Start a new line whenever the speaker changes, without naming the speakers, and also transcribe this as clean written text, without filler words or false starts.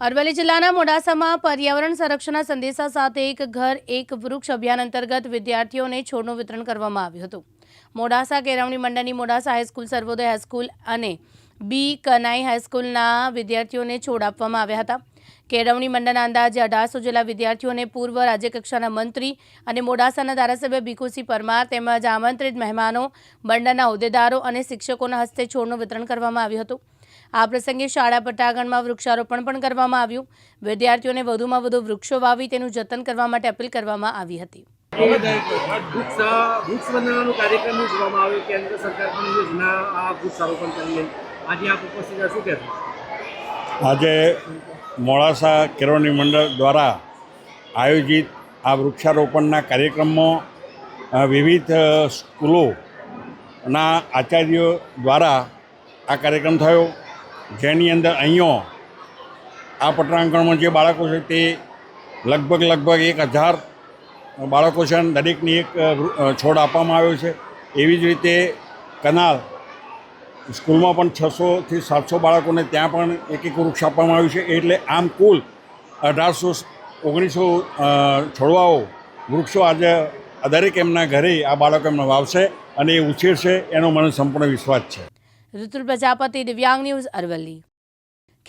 અરવલ્લી જિલ્લાના મોડાસામાં પર્યાવરણ સંરક્ષણના સંદેશા સાથે એક ઘર એક વૃક્ષ અભિયાન અંતર્ગત વિદ્યાર્થીઓને છોડનું વિતરણ કરવામાં આવ્યું હતું। મોડાસા કેળવણી મંડળની મોડાસા હાઈસ્કૂલ, સર્વોદય હાઈસ્કૂલ અને બી કનાઈ હાઈસ્કૂલના વિદ્યાર્થીઓને છોડ આપવામાં આવ્યા હતા। કેળવણી મંડળના અંદાજે 1800 જેટલા વિદ્યાર્થીઓને પૂર્વ રાજ્યકક્ષાના મંત્રી અને મોડાસાના ધારાસભ્ય ભીખુસિંહ પરમાર તેમજ આમંત્રિત મહેમાનો, મંડળના હોદ્દેદારો અને શિક્ષકોના હસ્તે છોડનું વિતરણ કરવામાં આવ્યું હતું। આ પ્રસંગે શાળા પટાંગણમાં વૃક્ષારોપણ પણ કરવામાં આવ્યું। વિદ્યાર્થીઓને વધુમાં વધુ વૃક્ષો વાવી તેનું જતન કરવા માટે અપીલ કરવામાં આવી હતી।
વૃક્ષ વંદનાનો કાર્યક્રમ યોજવામાં આવ્યો કેન્દ્ર સરકારની યોજના આ વૃક્ષારોપણ કરી આજે આપ ઉપસ્થિત શું કહેશો?
આજે મોડાસા કેળવણી મંડળ દ્વારા આયોજિત આ વૃક્ષારોપણના કાર્યક્રમમાં વિવિધ સ્કૂલોના આચાર્યો દ્વારા આ કાર્યક્રમ થયો, જેની અંદર અહીંયા આ પટાંગણમાં જે બાળકો છે તે લગભગ 1000 બાળકો છે અને દરેકને એક છોડ આપવામાં આવ્યો છે। એવી જ રીતે કનાલ સ્કૂલમાં પણ 600 થી 700 બાળકોને ત્યાં પણ એક વૃક્ષ આપવામાં આવ્યું છે। એટલે આમ કુલ 1800-1900 છોડવાઓ વૃક્ષો આજે દરેક એમના ઘરે આ બાળકો એમને વાવશે અને એ ઉછેરશે, એનો મને સંપૂર્ણ વિશ્વાસ છે।
ઋતુલ પ્રજાપતિ, દિવ્યાંગ ન્યૂઝ, અરવલ્લી।